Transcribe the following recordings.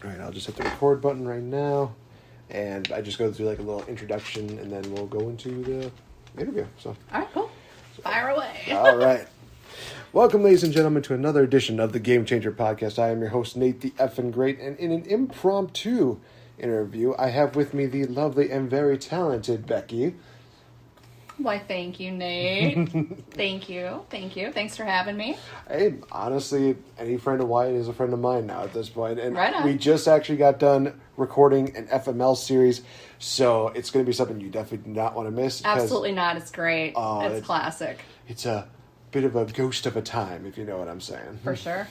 All right, I'll just hit the record button right now, and I just go through like a little introduction, and then we'll go into the interview. So, all right, cool. Fire away. All right. Welcome, ladies and gentlemen, to another edition of the Game Changer Podcast. I am your host, NateFNGreat, and in an impromptu interview, I have with me the lovely and very talented Becky. Why, thank you, Nate. Thank you. Thanks for having me. Hey, honestly, any friend of Wyatt is a friend of mine now at this point. And right on. We just actually got done recording an FML series, so it's going to be something you definitely do not want to miss. Absolutely not. It's great. It's classic. It's a bit of a ghost of a time, if you know what I'm saying. For sure.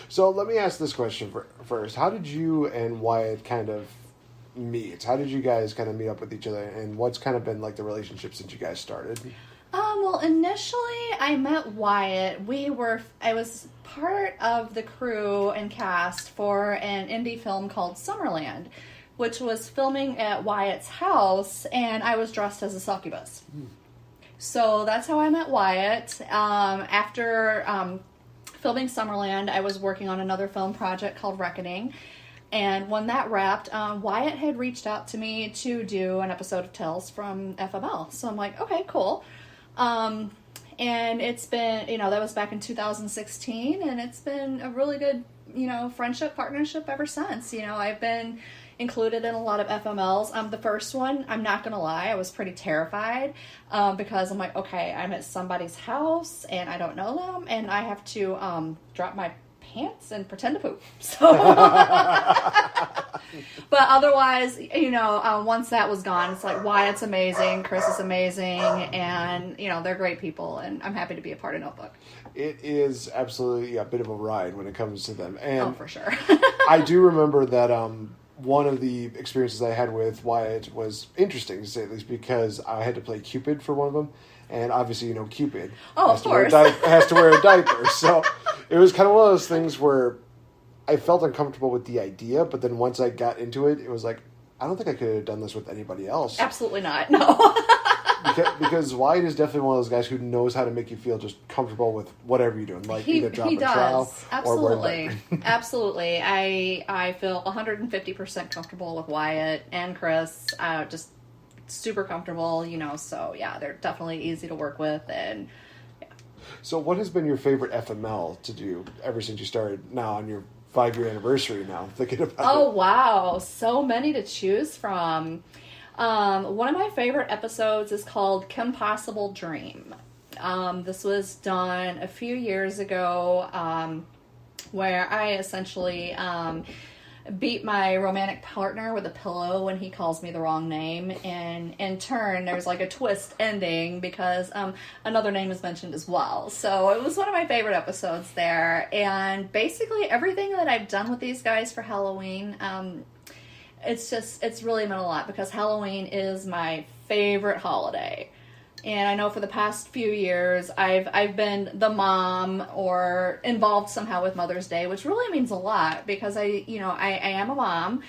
So let me ask this question first. How did you and Wyatt kind of meet? How did you guys kind of meet up with each other, and what's kind of been like the relationship since you guys started? Well, initially I met Wyatt. I was part of the crew and cast for an indie film called Summerland, which was filming at Wyatt's house, and I was dressed as a succubus. So that's how I met Wyatt. After filming Summerland, I was working on another film project called Reckoning. And when that wrapped, Wyatt had reached out to me to do an episode of Tales from FML. So I'm like, okay, cool. And it's been, that was back in 2016, and it's been a really good, friendship, partnership ever since. I've been included in a lot of FMLs. The first one, I'm not going to lie, I was pretty terrified because I'm like, okay, I'm at somebody's house, and I don't know them, and I have to drop my pants and pretend to poop. So, but otherwise, once that was gone, it's like Wyatt's amazing, Chris is amazing, and they're great people, and I'm happy to be a part of Notebook. It is absolutely a bit of a ride when it comes to them, and for sure. I do remember that one of the experiences I had with Wyatt was interesting, to say at least, because I had to play Cupid for one of them. And obviously, Cupid has to wear a diaper. So it was kind of one of those things where I felt uncomfortable with the idea, but then once I got into it, it was like, I don't think I could have done this with anybody else. Absolutely not, no. because Wyatt is definitely one of those guys who knows how to make you feel just comfortable with whatever you're doing. Like either drop a trowel or wear a diaper. Absolutely. I feel 150% comfortable with Wyatt and Chris. Just super comfortable, so yeah, they're definitely easy to work with, and yeah. So what has been your favorite FML to do ever since you started now on your 5-year anniversary now, thinking about it? Wow, so many to choose from. One of my favorite episodes is called Kim Possible Dream. This was done a few years ago, where I essentially beat my romantic partner with a pillow when he calls me the wrong name, and in turn there's like a twist ending because another name is mentioned as well. So it was one of my favorite episodes there, and basically everything that I've done with these guys for Halloween, it's really meant a lot because Halloween is my favorite holiday. And I know for the past few years, I've been the mom or involved somehow with Mother's Day, which really means a lot because I am a mom.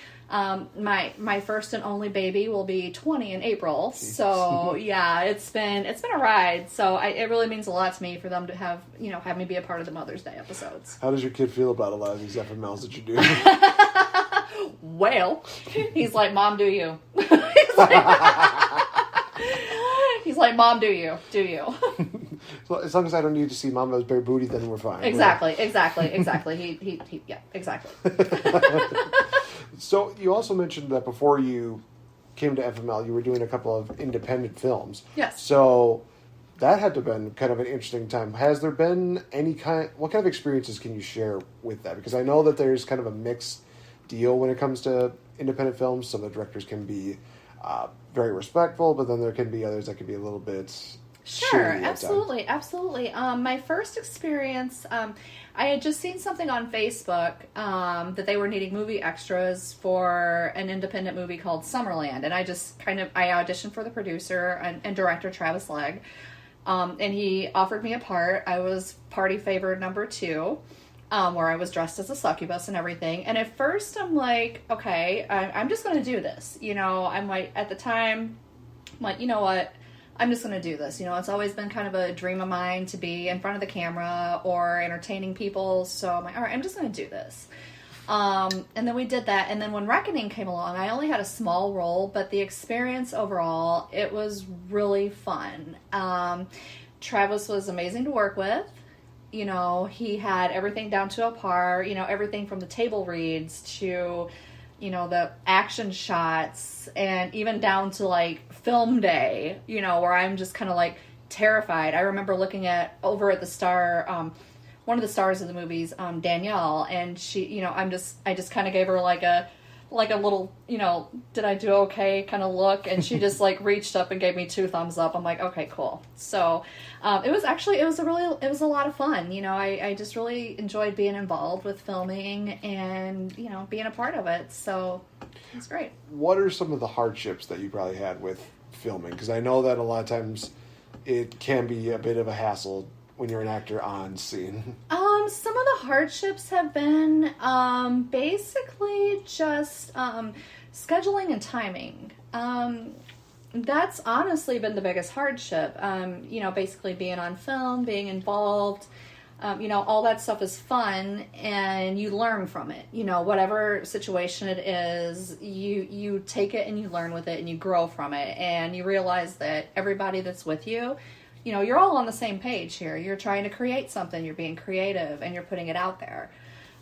My first and only baby will be 20 in April. So yeah, it's been a ride. So it really means a lot to me for them to have me be a part of the Mother's Day episodes. How does your kid feel about a lot of these FMLs that you do? Well, he's like, Mom, do you? He's like, Mom, do you? So as long as I don't need to see Mama's bare booty, then we're fine. Exactly. Yeah, exactly. So you also mentioned that before you came to FML, you were doing a couple of independent films. Yes. So that had to have been kind of an interesting time. Has there been what kind of experiences can you share with that? Because I know that there's kind of a mixed deal when it comes to independent films. Some of the directors can be very respectful, but then there can be others that can be a little bit sure, absolutely. My first experience, I had just seen something on Facebook that they were needing movie extras for an independent movie called Summerland, and I auditioned for the producer and director, Travis Legg, and he offered me a part. I was party favorite number 2. Where I was dressed as a succubus and everything. And at first I'm like, okay, I'm just going to do this. I'm like, at the time, I'm like, you know what? I'm just going to do this. It's always been kind of a dream of mine to be in front of the camera or entertaining people. So I'm like, all right, I'm just going to do this. And then we did that. And then when Reckoning came along, I only had a small role, but the experience overall, it was really fun. Travis was amazing to work with. You know, he had everything down to a par, you know, everything from the table reads to, you know, the action shots and even down to like film day, you know, where I'm just kind of like terrified. I remember looking over at the star, one of the stars of the movies, Danielle, and she, you know, I just kind of gave her like a little, you know, did I do okay kind of look, and she just like reached up and gave me 2 thumbs up. I'm like, okay, cool. So it was a lot of fun. You know, I just really enjoyed being involved with filming and, you know, being a part of it. So it's great. What are some of the hardships that you probably had with filming? Because I know that a lot of times it can be a bit of a hassle when you're an actor on scene. Some of the hardships have been basically just scheduling and timing. That's honestly been the biggest hardship. You know, basically being on film, being involved, you know, all that stuff is fun and you learn from it. You know, whatever situation it is, you take it and you learn with it and you grow from it, and you realize that everybody that's with you, you know, you're all on the same page here. You're trying to create something, you're being creative, and you're putting it out there.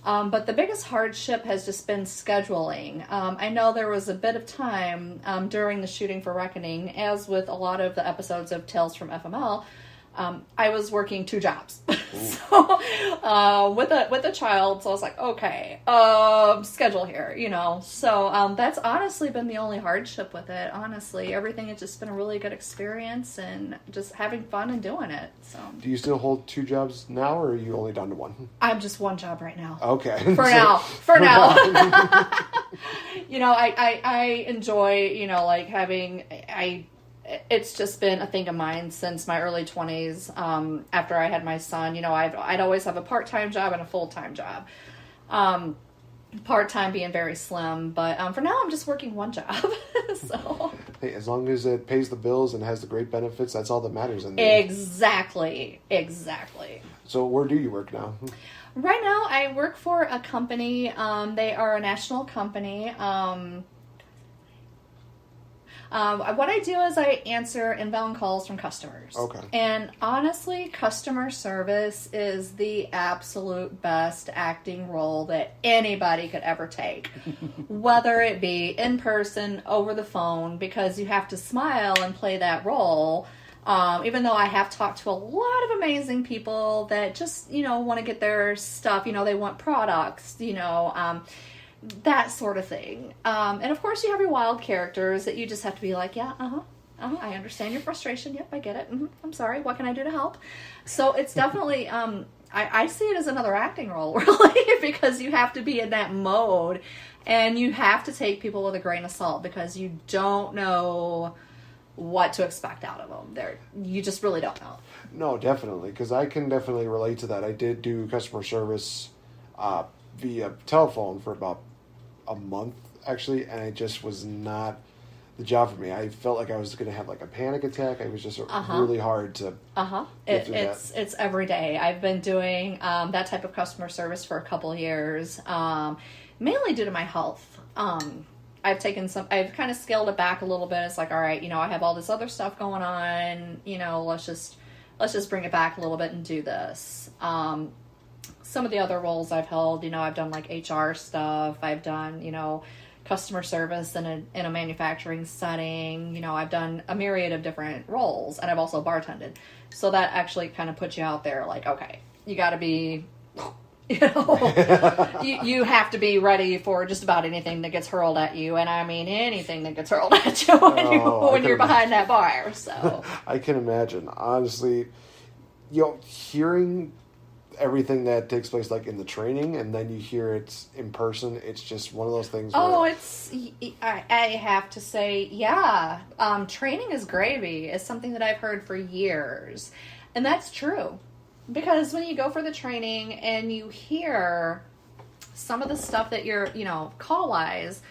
But the biggest hardship has just been scheduling. I know there was a bit of time during the shooting for Reckoning, as with a lot of the episodes of Tales from FML, I was working 2 jobs. So with a child, so I was like, okay, schedule here, you know. So that's honestly been the only hardship with it. Honestly, everything has just been a really good experience and just having fun and doing it. So do you still hold 2 jobs now, or are you only down to 1? I'm just 1 job right now. Okay. For now. You know, I enjoy, you know, like having, it's just been a thing of mine since my early 20s. After I had my son, you know, I'd always have a part-time job and a full-time job. Part-time being very slim, but for now I'm just working 1 job. So hey, as long as it pays the bills and has the great benefits, that's all that matters in the end. Exactly. So where do you work now? Right now I work for a company. They are a national company. What I do is I answer inbound calls from customers. Okay. And honestly, customer service is the absolute best acting role that anybody could ever take. Whether it be in person, over the phone, because you have to smile and play that role. Even though I have talked to a lot of amazing people that just, you know, want to get their stuff, you know, they want products, you know, that sort of thing. And of course you have your wild characters that you just have to be like, yeah, I understand your frustration. Yep, I get it. I'm sorry. What can I do to help? So it's definitely, I see it as another acting role, really, because you have to be in that mode and you have to take people with a grain of salt because you don't know what to expect out of them. You just really don't know. No, definitely, because I can definitely relate to that. I did do customer service via telephone for about a month, actually, and it just was not the job for me. I felt like I was going to have like a panic attack. It was just really hard to get through that. It's every day. I've been doing that type of customer service for a couple of years, mainly due to my health. I've kind of scaled it back a little bit. It's like, all right, you know, I have all this other stuff going on, you know, let's just bring it back a little bit and do this. Some of the other roles I've held, you know, I've done like HR stuff. I've done, you know, customer service in a manufacturing setting. You know, I've done a myriad of different roles, and I've also bartended. So that actually kind of puts you out there like, okay, you got to be, you know, you have to be ready for just about anything that gets hurled at you. And I mean, anything that gets hurled at you when you're behind that bar. So I can imagine, honestly, you know, hearing everything that takes place like in the training and then you hear it in person, it's just one of those things where... I have to say, yeah, training is gravy. It's something that I've heard for years, and that's true, because when you go for the training and you hear some of the stuff that you're, you know, call wise,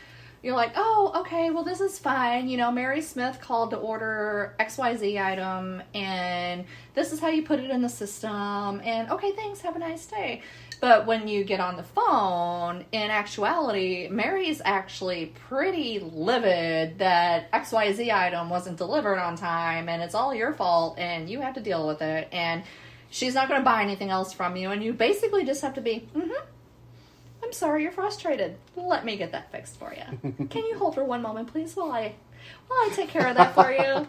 you're like, oh, okay, well, this is fine. You know, Mary Smith called to order XYZ item, and this is how you put it in the system. And, okay, thanks, have a nice day. But when you get on the phone, in actuality, Mary's actually pretty livid that XYZ item wasn't delivered on time, and it's all your fault, and you have to deal with it, and she's not going to buy anything else from you, and you basically just have to be, I'm sorry you're frustrated. Let me get that fixed for you. Can you hold for one moment, please, while I take care of that for you?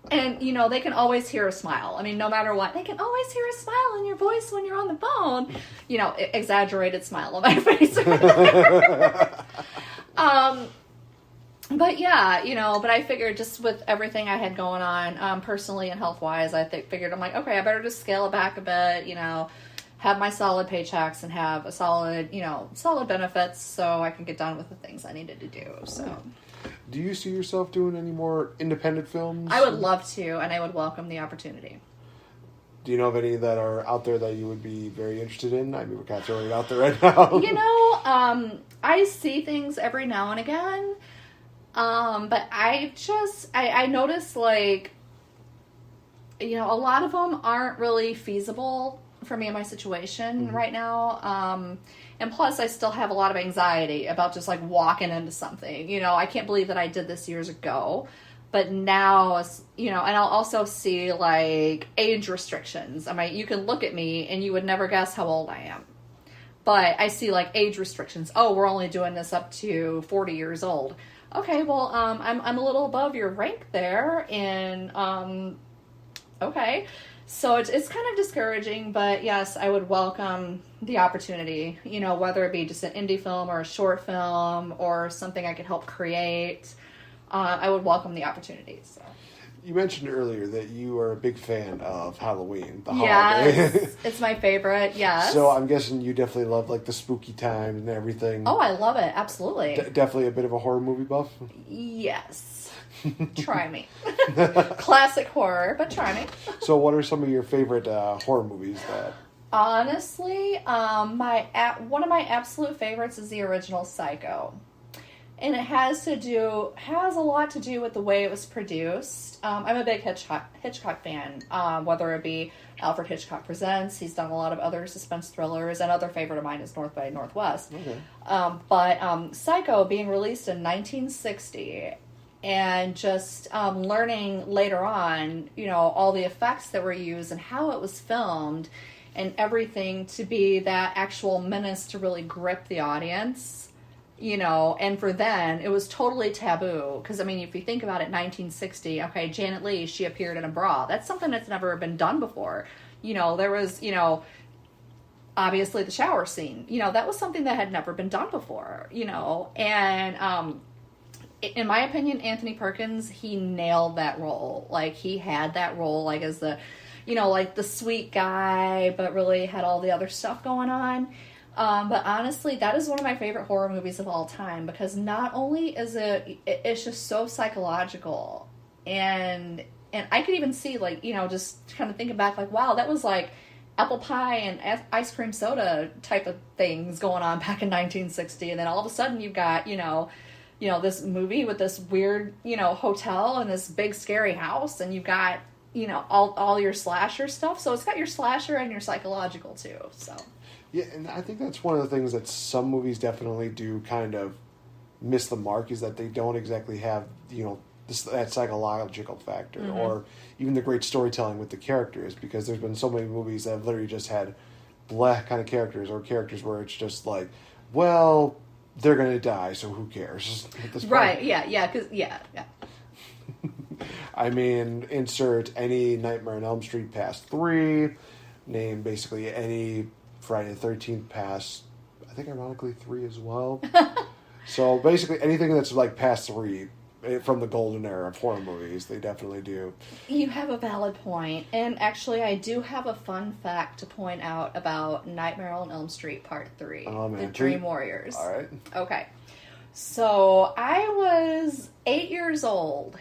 And, they can always hear a smile. I mean, no matter what, they can always hear a smile in your voice when you're on the phone. Exaggerated smile on my face. But yeah, but I figured just with everything I had going on, personally and health-wise, figured I'm like, okay, I better just scale it back a bit, have my solid paychecks and have a solid benefits so I can get done with the things I needed to do, so... Do you see yourself doing any more independent films? I would love to, and I would welcome the opportunity. Do you know of any that are out there that you would be very interested in? I mean, we're kind of throwing it out there right now. I see things every now and again, but I notice, like, a lot of them aren't really feasible for me in my situation right now. And plus, I still have a lot of anxiety about just, like, walking into something. I can't believe that I did this years ago. But now, and I'll also see, like, age restrictions. I mean, you can look at me, and you would never guess how old I am. But I see, like, age restrictions. Oh, we're only doing this up to 40 years old. Okay, well, I'm a little above your rank there. And, okay. So it's kind of discouraging, but yes, I would welcome the opportunity, whether it be just an indie film or a short film or something I could help create. I would welcome the opportunity. So. You mentioned earlier that you are a big fan of Halloween, the holiday. Yes, it's my favorite, yes. So I'm guessing you definitely love, like, the spooky time and everything. Oh, I love it, absolutely. Definitely a bit of a horror movie buff? Yes. Try me. Classic horror, but try me. So what are some of your favorite horror movies that... Honestly, one of my absolute favorites is the original Psycho. And it has a lot to do with the way it was produced. I'm a big Hitchcock fan, whether it be Alfred Hitchcock Presents. He's done a lot of other suspense thrillers. Another favorite of mine is North by Northwest. Okay. But Psycho being released in 1960, and just learning later on, all the effects that were used and how it was filmed and everything to be that actual menace to really grip the audience. And for then, it was totally taboo. Because, I mean, if you think about it, 1960, okay, Janet Leigh, she appeared in a bra. That's something that's never been done before. There was, obviously the shower scene. That was something that had never been done before, And in my opinion, Anthony Perkins, he nailed that role. Like, he had that role, like, as the, like, the sweet guy, but really had all the other stuff going on. But honestly, that is one of my favorite horror movies of all time, because not only is it's just so psychological, and I could even see, like, just kind of thinking back, like, wow, that was like apple pie and ice cream soda type of things going on back in 1960, and then all of a sudden you've got, this movie with this weird, hotel and this big scary house, and you've got, all your slasher stuff. So it's got your slasher and your psychological too, so... Yeah, and I think that's one of the things that some movies definitely do kind of miss the mark, is that they don't exactly have, that psychological factor, or even the great storytelling with the characters, because there's been so many movies that have literally just had black kind of characters, or characters where it's just like, well, they're going to die, so who cares? At this point. Right, yeah. I mean, insert any Nightmare on Elm Street past 3, name basically any Friday the 13th past, I think ironically 3 as well. So basically anything that's like past 3 from the golden era of horror movies, they definitely do. You have a valid point. And actually, I do have a fun fact to point out about Nightmare on Elm Street Part 3, The Dream Warriors. All right. Okay. So I was 8 years old,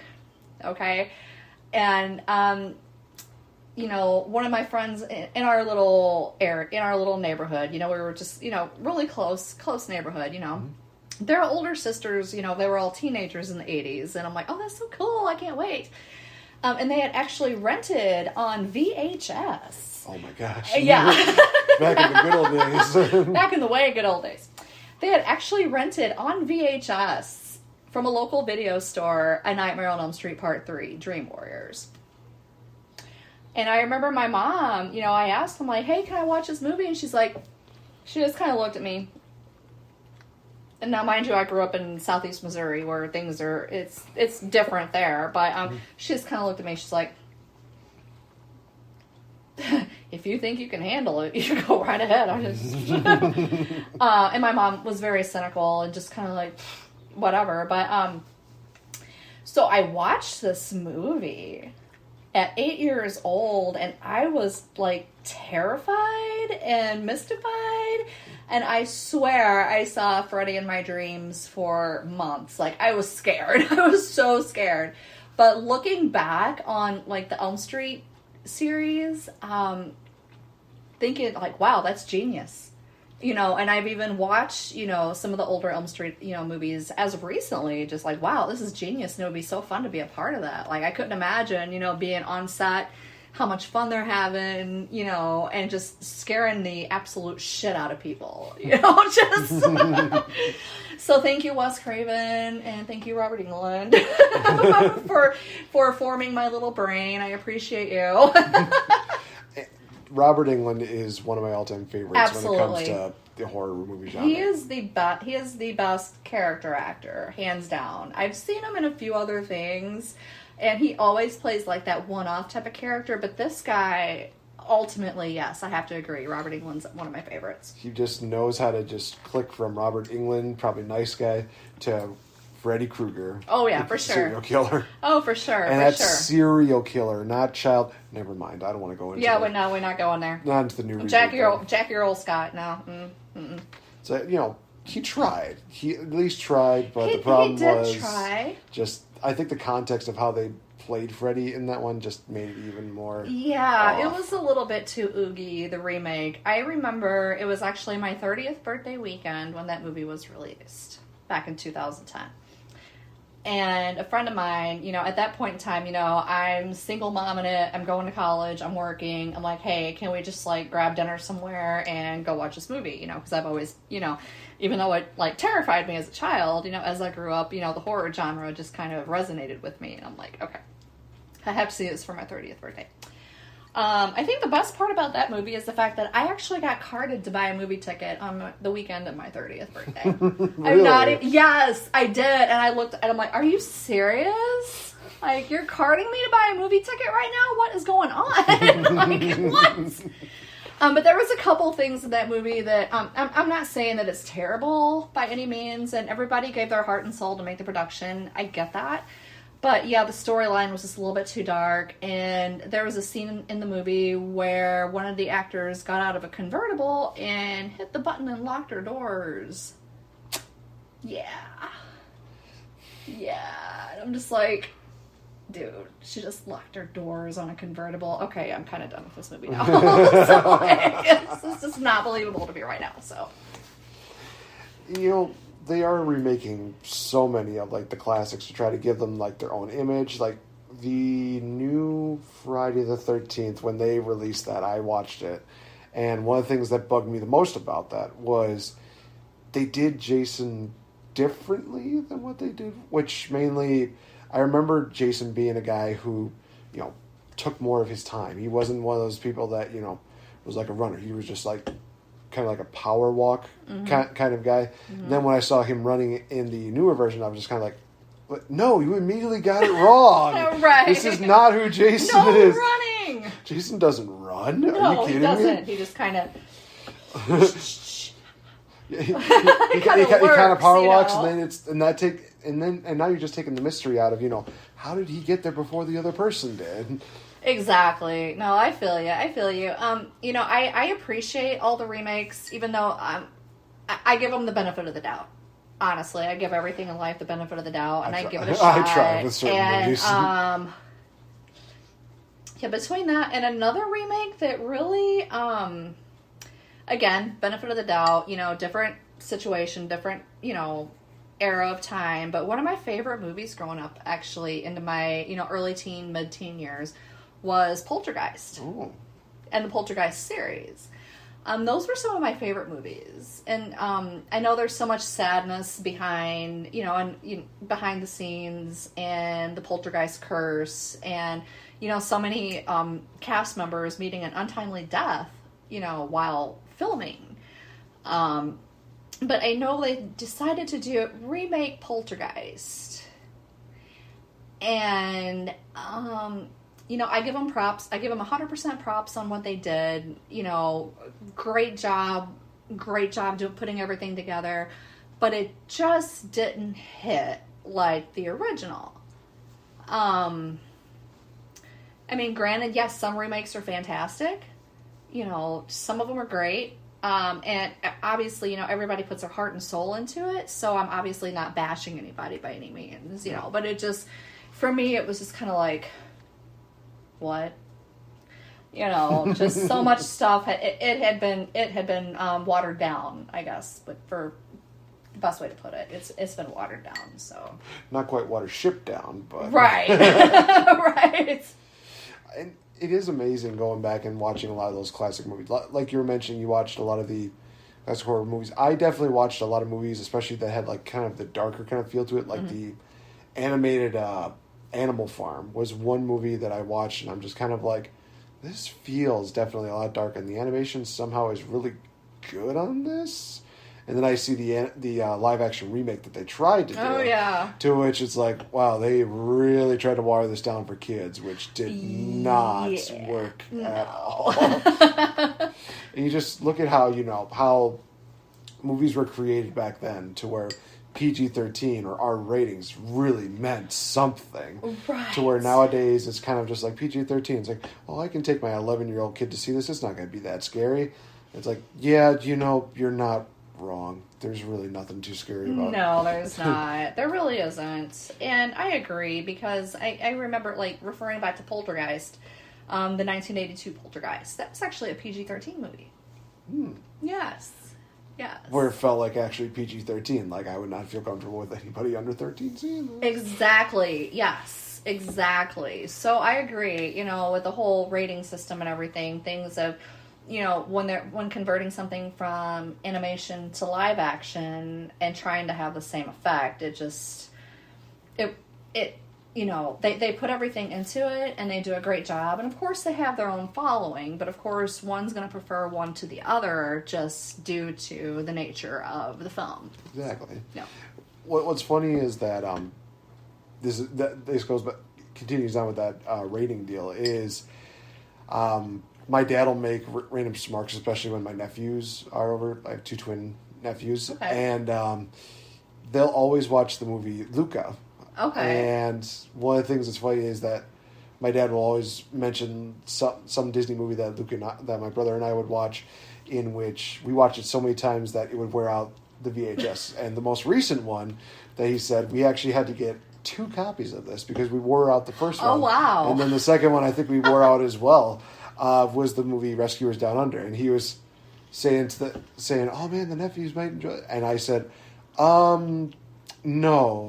okay? And, one of my friends in our little neighborhood, we were just, really close neighborhood, Mm-hmm. Their older sisters, they were all teenagers in the 80s. And I'm like, oh, that's so cool. I can't wait. And they had actually rented on VHS. Oh my gosh. Yeah. Back in the good old days. Back in the way good old days. They had actually rented on VHS from a local video store A Nightmare on Elm Street Part 3, Dream Warriors. And I remember my mom, you know, I asked them, like, hey, can I watch this movie? And she's like, she just kind of looked at me. And now, mind you, I grew up in Southeast Missouri where things are, it's different there. But she just kind of looked at me. She's like, if you think you can handle it, you should go right ahead. I just, and my mom was very cynical and just kind of like, whatever. But, so I watched this movie at 8 years old, and I was like terrified and mystified. And I swear I saw Freddy in my dreams for months. Like, I was scared. I was so scared. But looking back on like the Elm Street series, thinking like, wow, that's genius. You know, and I've even watched, you know, some of the older Elm Street, you know, movies as of recently, just like, wow, this is genius, and it would be so fun to be a part of that. Like, I couldn't imagine, you know, being on set, how much fun they're having, you know, and just scaring the absolute shit out of people, you know, just. So thank you, Wes Craven, and thank you, Robert Englund, for forming my little brain. I appreciate you. Robert Englund is one of my all-time favorites Absolutely. when it comes to the horror movie genre. He is the best character actor, hands down. I've seen him in a few other things, and he always plays like that one-off type of character, but this guy, ultimately, yes, I have to agree. Robert Englund's one of my favorites. He just knows how to just click from Robert Englund, probably nice guy, to Freddy Krueger. Oh, yeah, for sure. Serial killer. Oh, for sure, and that's serial killer, not child. Never mind. I don't want to go into Yeah, we're not going there. Not into the new Jackie Earl Scott, no. So, you know, he tried. He at least tried, but the problem was... He did try. Just, I think the context of how they played Freddy in that one just made it even more... Yeah, it was a little bit too oogie, the remake. I remember it was actually my 30th birthday weekend when that movie was released, back in 2010. And a friend of mine, you know, at that point in time, you know, I'm single momming it, I'm going to college, I'm working, I'm like, hey, can we just, like, grab dinner somewhere and go watch this movie, you know, because I've always, you know, even though it, like, terrified me as a child, you know, as I grew up, you know, the horror genre just kind of resonated with me, and I'm like, okay, I have to see this for my 30th birthday. I think the best part about that movie is the fact that I actually got carded to buy a movie ticket on the weekend of my 30th birthday. Really? Yes, I did. And I looked and I'm like, are you serious? Like, you're carding me to buy a movie ticket right now? What is going on? Like, what? But there was a couple things in that movie that, I'm not saying that it's terrible by any means, and everybody gave their heart and soul to make the production. I get that. But yeah, the storyline was just a little bit too dark, and there was a scene in the movie where one of the actors got out of a convertible and hit the button and locked her doors. Yeah. And I'm just like, dude, she just locked her doors on a convertible. Okay, I'm kind of done with this movie now. So, like, it's just not believable to me right now, so. You know, they are remaking so many of, like, the classics to try to give them, like, their own image. Like, the new Friday the 13th, when they released that, I watched it. And one of the things that bugged me the most about that was they did Jason differently than what they did. Which mainly, I remember Jason being a guy who, you know, took more of his time. He wasn't one of those people that, you know, was like a runner. He was just like... kind of like a power walk kind of guy. And then when I saw him running in the newer version, I was just kind of like, but no, you immediately got it wrong. Right. This is not who Jason is. No running. Jason doesn't run. No, are you kidding he doesn't. me? He just kind of... he kind of power walks, you know? and then now you're just taking the mystery out of, you know, how did he get there before the other person did? Exactly. No, I feel you. You know, I appreciate all the remakes, even though I give them the benefit of the doubt. Honestly, I give everything in life the benefit of the doubt, and I give it a shot. I try with certain movies. Yeah, between that and another remake that really, again, benefit of the doubt, you know, different situation, different, you know, era of time, but one of my favorite movies growing up, actually, into my, early teen, mid-teen years, was Poltergeist. Oh. And the Poltergeist series. Those were some of my favorite movies. And I know there's so much sadness behind, behind the scenes, and the Poltergeist curse, and, so many cast members meeting an untimely death, while filming. But I know they decided to remake Poltergeist. And, I give them props. I give them 100% props on what they did. Great job putting everything together. But it just didn't hit like the original. I mean, granted, yes, some remakes are fantastic. Some of them are great. And obviously, everybody puts their heart and soul into it. So I'm obviously not bashing anybody by any means, But it just, for me, it was just kind of like, what? Just so much stuff. It had been watered down, I guess. But for the best way to put it, it's been watered down. So not quite water shipped down, but right, right. And it is amazing going back and watching a lot of those classic movies. Like you were mentioning, you watched a lot of the classic horror movies. I definitely watched a lot of movies, especially that had like kind of the darker kind of feel to it, like the animated Animal Farm was one movie that I watched, and I'm just kind of like, this feels definitely a lot darker, and the animation somehow is really good on this. And then I see the live action remake that they tried to do. Oh, yeah. To which it's like, wow, they really tried to water this down for kids, which did not work at all. And you just look at how movies were created back then, to where PG-13 or R ratings really meant something. Right. To where nowadays it's kind of just like PG-13. It's like, well, I can take my 11-year-old kid to see this. It's not going to be that scary. It's like, yeah, you're not wrong. There's really nothing too scary about it. No, there's not. There really isn't. And I agree, because I remember, like, referring back to Poltergeist, the 1982 Poltergeist. That was actually a PG-13 movie. Yes. Yes. Where it felt like actually PG-13. Like, I would not feel comfortable with anybody under 13 seeing this. Exactly. Yes. Exactly. So I agree, with the whole rating system and everything, things of, when converting something from animation to live action and trying to have the same effect, they put everything into it, and they do a great job. And of course they have their own following, but of course one's going to prefer one to the other just due to the nature of the film. Exactly. Yeah. What's funny is that this continues on with that rating deal is my dad will make random remarks, especially when my nephews are over. I have two twin nephews. Okay. And they'll always watch the movie Luca. Okay. And one of the things that's funny is that my dad will always mention some Disney movie that that my brother and I would watch, in which we watched it so many times that it would wear out the VHS. And the most recent one that he said, we actually had to get 2 copies of this because we wore out the first one. Oh, wow. And then the second one I think we wore out as well. Was the movie Rescuers Down Under, and he was saying, "Oh man, the nephews might enjoy it." And I said, "No,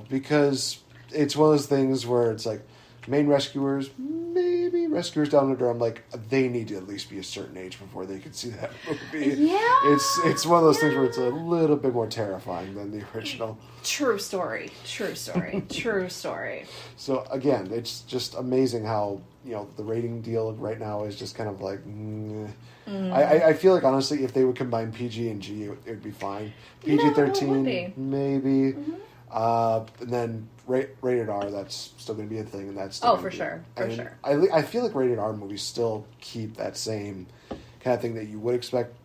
because it's one of those things where it's like main rescuers, maybe Rescuers Down Under. I'm like, they need to at least be a certain age before they can see that movie. Yeah, it's one of those things where it's a little bit more terrifying than the original. True story. True story. So again, it's just amazing how the rating deal right now is just kind of like. I feel like honestly, if they would combine PG and G, it would be fine. PG-13, maybe. Mm-hmm. And then rated R, that's still going to be a thing, and that's still for sure. I feel like rated R movies still keep that same kind of thing that you would expect,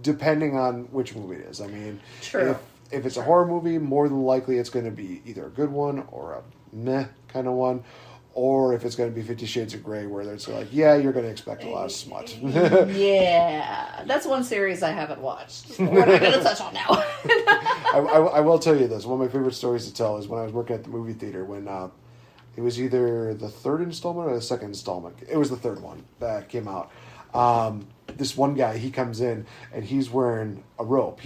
depending on which movie it is. I mean, true. If it's a horror movie, more than likely it's going to be either a good one or a meh kind of one. Or if it's going to be 50 Shades of Grey, where it's like, yeah, you're going to expect a lot of smut. Yeah. That's one series I haven't watched. So we're not going to touch on now. I will tell you this. One of my favorite stories to tell is when I was working at the movie theater when it was either the third installment or the second installment. It was the third one that came out. this one guy, he comes in and he's wearing a robe.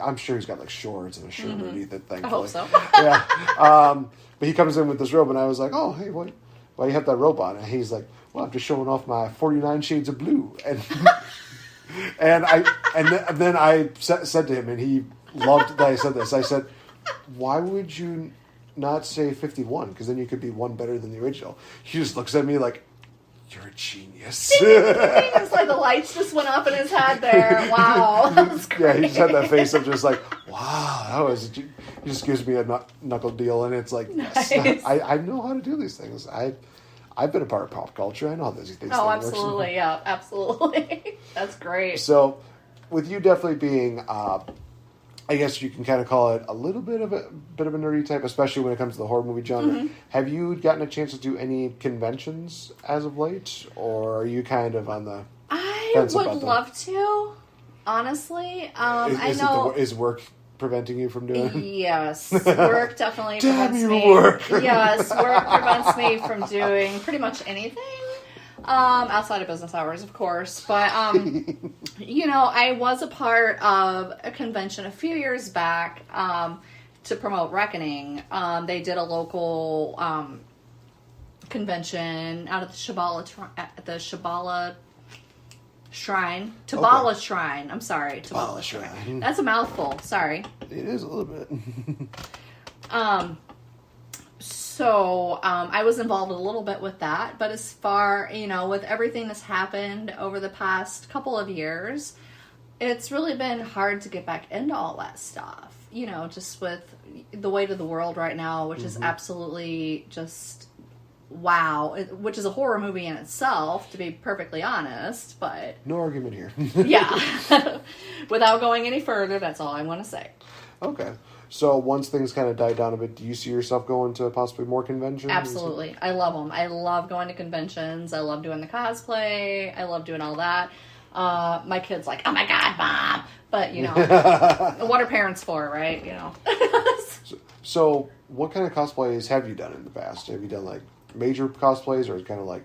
I'm sure he's got like shorts and a shirt underneath it, thankfully. I hope so. Yeah. But he comes in with this robe and I was like, oh, hey, why you have that robe on? And he's like, well, I'm just showing off my 49 shades of blue. And then I said to him, and he loved that I said this. I said, why would you not say 51? Because then you could be one better than the original. He just looks at me like, you're a genius. It's like the lights just went off in his head there. Wow. That's great. Yeah, he just had that face of just like, wow, he just gives me a knuckle deal, and it's like, nice. Yes, I know how to do these things. I've been a part of pop culture. I know how these things Oh, work. absolutely. Yeah, absolutely. That's great. So, with you definitely being, I guess you can kind of call it a little bit of a nerdy type, especially when it comes to the horror movie genre. Have you gotten a chance to do any conventions as of late, or are you kind of on the fence would about them? love to, honestly. I know. Is work preventing you from doing it? Yes, work definitely Damn prevents you, me. work. Yes, work prevents me from doing pretty much anything. Outside of business hours, of course. But, I was a part of a convention a few years back to promote Reckoning. They did a local convention out of the Shabala Shrine. Tabala Shrine. I'm sorry. Tabala Shrine. That's a mouthful. Sorry. It is a little bit. So I was involved a little bit with that, but as far, with everything that's happened over the past couple of years, it's really been hard to get back into all that stuff, just with the weight of the world right now, which is absolutely just wow, which is a horror movie in itself, to be perfectly honest, but... No argument here. Yeah. Without going any further, that's all I want to say. Okay. So once things kind of die down a bit, do you see yourself going to possibly more conventions? Absolutely. I love them. I love going to conventions. I love doing the cosplay. I love doing all that. My kid's like, oh my God, Mom. But, what are parents for, right? So what kind of cosplays have you done in the past? Have you done like major cosplays or kind of like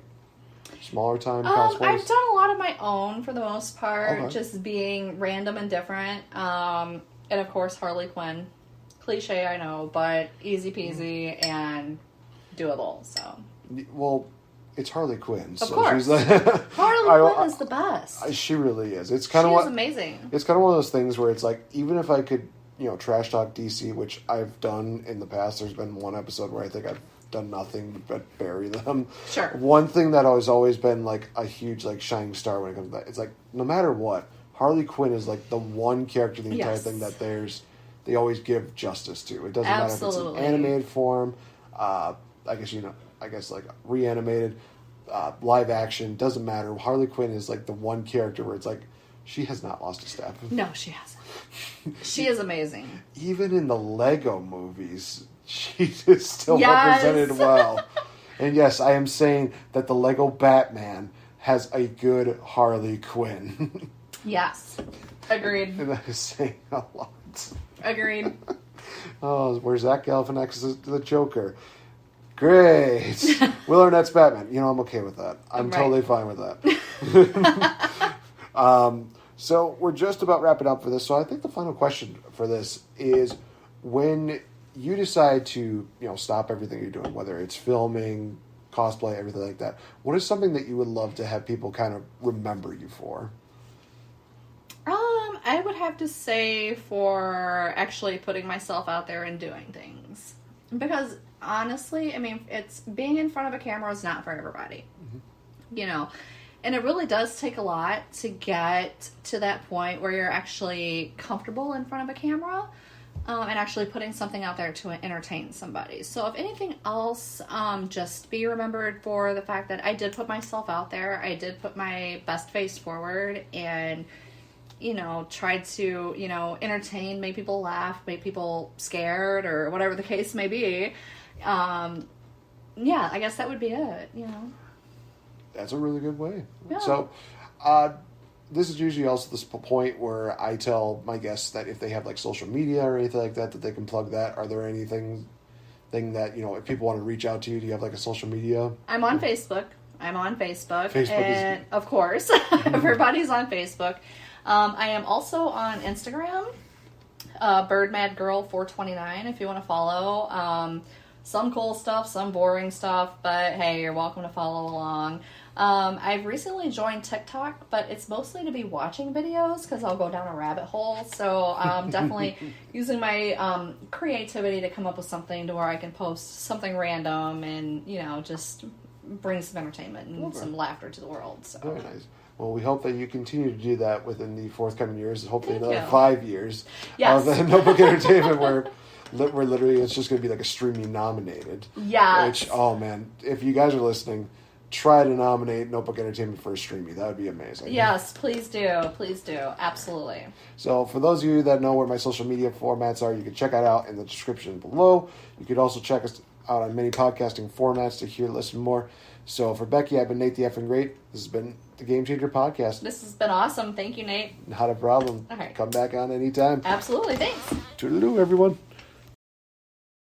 smaller time cosplays? I've done a lot of my own for the most part, Okay. just being random and different. And of course, Harley Quinn. Cliche, I know, but easy peasy and doable. So, well, it's Harley Quinn. Of so course, she's like, Harley Quinn is the best. She really is. It's kind of She's amazing. It's kind of one of those things where it's like, even if I could, trash talk DC, which I've done in the past. There's been one episode where I think I've done nothing but bury them. Sure. One thing that has always been like a huge like shining star when it comes to that, it's like no matter what, Harley Quinn is like the one character in the entire thing that they always give justice to. It doesn't matter if it's in animated form, I guess like reanimated, live action, doesn't matter. Harley Quinn is like the one character where it's like, she has not lost a step. No, she hasn't. She is amazing. Even in the Lego movies, she is still represented well. And yes, I am saying that the Lego Batman has a good Harley Quinn. Yes. Agreed. And that is saying a lot. Agreed. Oh, where's Zach Galifianakis the Joker? Great. Will Arnett's Batman. I'm okay with that. I'm totally fine with that. So we're just about wrapping up for this. So I think the final question for this is, when you decide to, stop everything you're doing, whether it's filming, cosplay, everything like that, what is something that you would love to have people kind of remember you for? I would have to say for actually putting myself out there and doing things. Because honestly, it's being in front of a camera is not for everybody. Mm-hmm. And it really does take a lot to get to that point where you're actually comfortable in front of a camera and actually putting something out there to entertain somebody. So if anything else, just be remembered for the fact that I did put myself out there. I did put my best face forward and tried to, entertain, make people laugh, make people scared, or whatever the case may be. I guess that would be it, That's a really good way. Yeah. So, this is usually also this point where I tell my guests that if they have like social media or anything like that they can plug that. Are there anything that, if people want to reach out to you, do you have like a social media? I'm on Facebook. I'm on Facebook. Facebook and is... of course, everybody's on Facebook. I am also on Instagram, BirdMadGirl429, if you want to follow. Some cool stuff, some boring stuff, but hey, you're welcome to follow along. I've recently joined TikTok, but it's mostly to be watching videos because I'll go down a rabbit hole. So definitely using my creativity to come up with something to where I can post something random and, just bring some entertainment and some laughter to the world. So. Very nice. Well, we hope that you continue to do that within the forthcoming years, hopefully Thank another you. 5 years Yes. of Notebook Entertainment where literally it's just going to be like a streaming nominated. Yes. Which, oh man, if you guys are listening, try to nominate Notebook Entertainment for a streamy. That would be amazing. Yes, please do. Please do. Absolutely. So for those of you that know where my social media formats are, you can check that out in the description below. You could also check us out on many podcasting formats to hear, listen more. So for Becky, I've been NateFNGreat. This has been the Game Changer Podcast. This has been awesome. Thank you, Nate. Not a problem. All right. Come back on anytime. Absolutely. Thanks. Toodaloo, everyone.